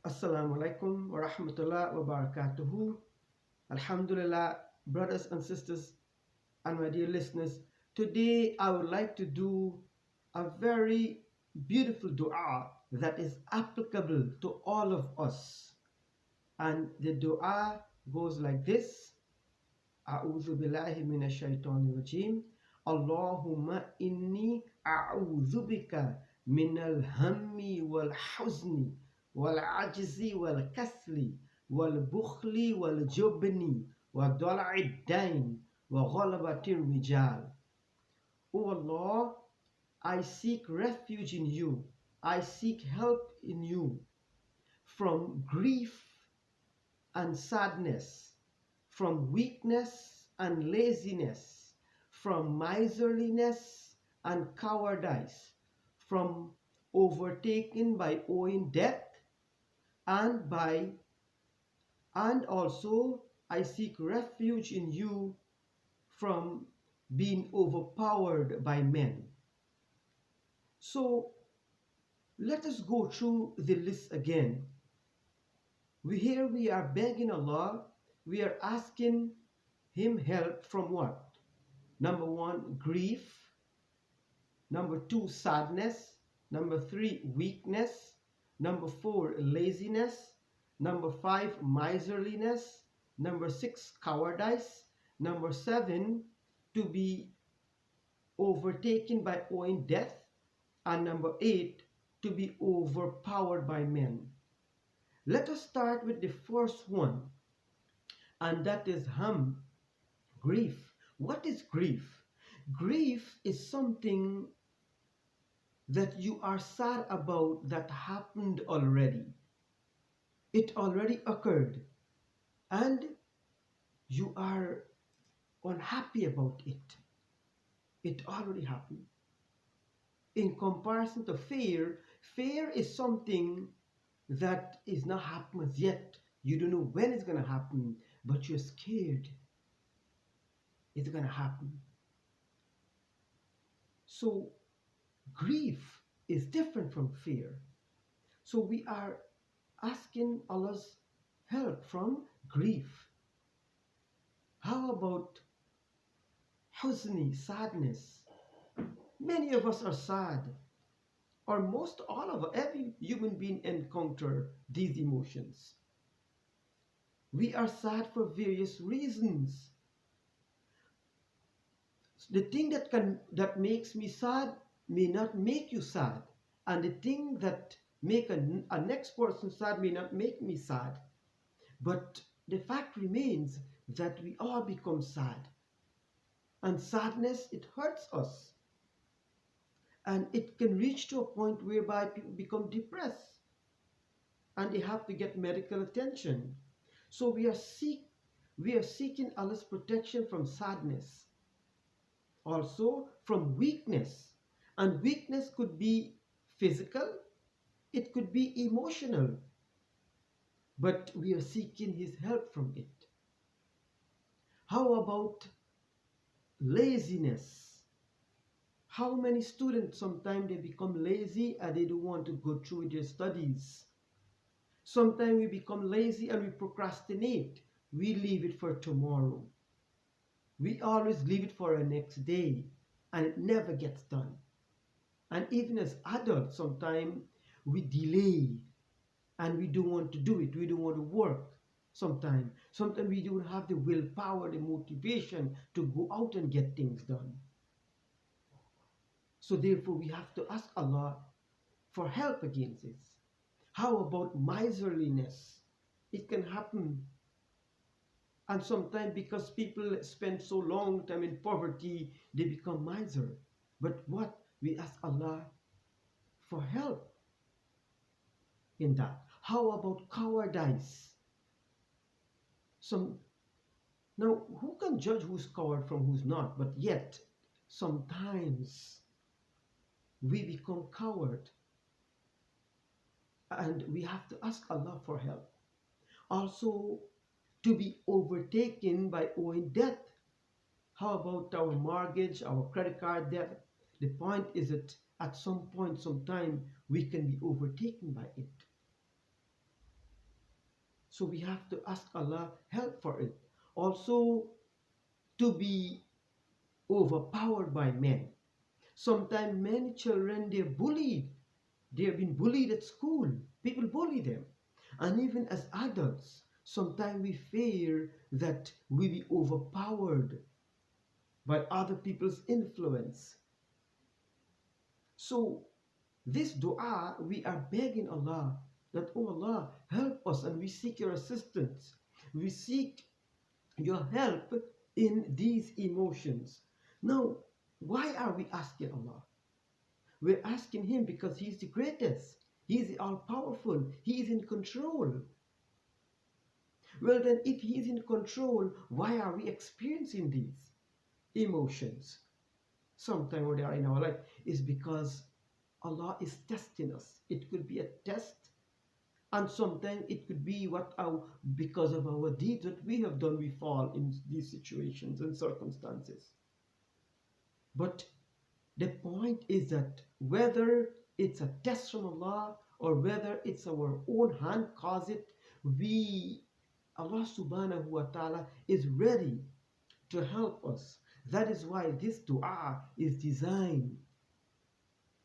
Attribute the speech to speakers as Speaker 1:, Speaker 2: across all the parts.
Speaker 1: Assalamu alaikum wa rahmatullah wa barakatuhu. Alhamdulillah, brothers and sisters, and my dear listeners. Today I would like to do a very beautiful dua that is applicable to all of us. And the dua goes like this: A'udhu billahi minash shaitanir rajim. Allahumma inni a'udhu bika minal hammi wal huzni wal ajzi wal kasli wal bukhli wal jubni wa dala'id dain wa ghalabatir rijal. O Allah, I seek refuge in you. I seek help in you from grief and sadness, from weakness and laziness, from miserliness and cowardice, from overtaken by owing debt, and by and also I seek refuge in you from being overpowered by men. So let us go through the list again. We are begging Allah, we are asking Him help from what? Number one, grief. Number two, sadness. Number three, weakness. Number four, laziness. Number five, miserliness. Number six, cowardice. Number seven, to be overtaken by owing death. And number eight, to be overpowered by men. Let us start with the first one, and that is grief. What is grief? Grief is something that you are sad about that happened already. It already occurred, and you are unhappy about it. It already happened. In comparison to fear, fear is something that is not happened yet. You don't know when it's going to happen, but you're scared it's going to happen. So grief is different from fear. So we are asking Allah's help from grief. How about huzni, sadness? Many of us are sad, or most all of every human being encounter these emotions. We are sad for various reasons. The thing that makes me sad may not make you sad, and the thing that make a next person sad may not make me sad. But the fact remains that we all become sad, and sadness, it hurts us, and it can reach to a point whereby people become depressed and they have to get medical attention. So we are seeking Allah's protection from sadness, also from weakness. And weakness could be physical, it could be emotional, but we are seeking His help from it. How about laziness? How many students sometimes they become lazy and they don't want to go through with their studies? Sometimes we become lazy and we procrastinate. We leave it for tomorrow. We always leave it for a next day, and it never gets done. And even as adults, sometimes we delay and we don't want to do it. We don't want to work. Sometimes we don't have the willpower, the motivation to go out and get things done. So therefore, we have to ask Allah for help against this. How about miserliness? It can happen. And sometimes because people spend so long time in poverty, they become miser. But what? We ask Allah for help in that. How about cowardice? Now, who can judge who's coward from who's not? But yet, sometimes we become coward, and we have to ask Allah for help. Also, to be overtaken by owing debt. How about our mortgage, our credit card debt? The point is that at some point, sometime, we can be overtaken by it. So we have to ask Allah help for it. Also, to be overpowered by men. Sometimes many children, they're bullied. They have been bullied at school. People bully them. And even as adults, sometimes we fear that we be overpowered by other people's influence. So this dua, we are begging Allah that, oh Allah, help us, and we seek your assistance. We seek your help in these emotions. Now, why are we asking Allah? We're asking Him because He's the greatest. He's all powerful. He is in control. Well, then, if He is in control, why are we experiencing these emotions? Sometime or they are in our life is because Allah is testing us. It could be a test, and sometimes it could be because of our deeds that we have done, we fall in these situations and circumstances. But the point is that whether it's a test from Allah or whether it's our own hand cause it, Allah subhanahu wa ta'ala is ready to help us. That is why this dua is designed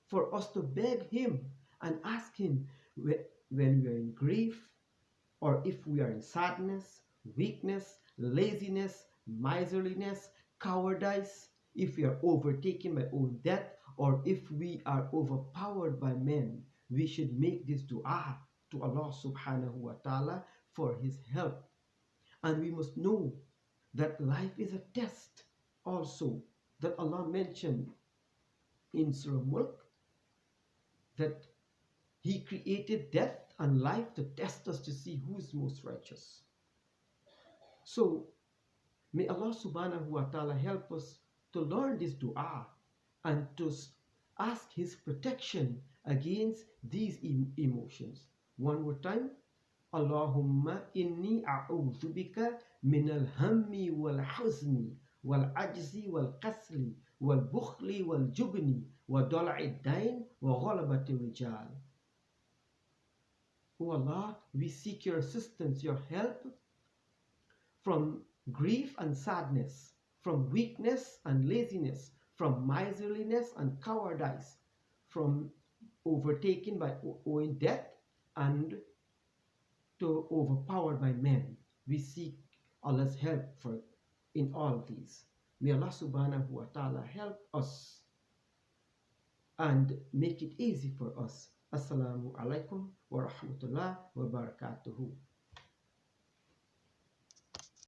Speaker 1: for us to beg Him and ask Him when we are in grief, or if we are in sadness, weakness, laziness, miserliness, cowardice, if we are overtaken by own death, or if we are overpowered by men, we should make this dua to Allah subhanahu wa ta'ala for His help. And we must know that life is a test also, that Allah mentioned in Surah Mulk, that He created death and life to test us to see who is most righteous. So may Allah subhanahu wa ta'ala help us to learn this dua and to ask His protection against these emotions. One more time. Allahumma inni a'udhu bika min al-hammi wal-huzni wal-ajzi wal-kasli wal-bukhli wal-jubni wa dal'i dain wa ghalabati rijal. O Allah, we seek your assistance, your help from grief and sadness, from weakness and laziness, from miserliness and cowardice, from overtaken by owing death and to overpowered by men. We seek Allah's help in all of these. May Allah subhanahu wa ta'ala help us and make it easy for us. Assalamu alaikum wa rahmatullah wa barakatuhu.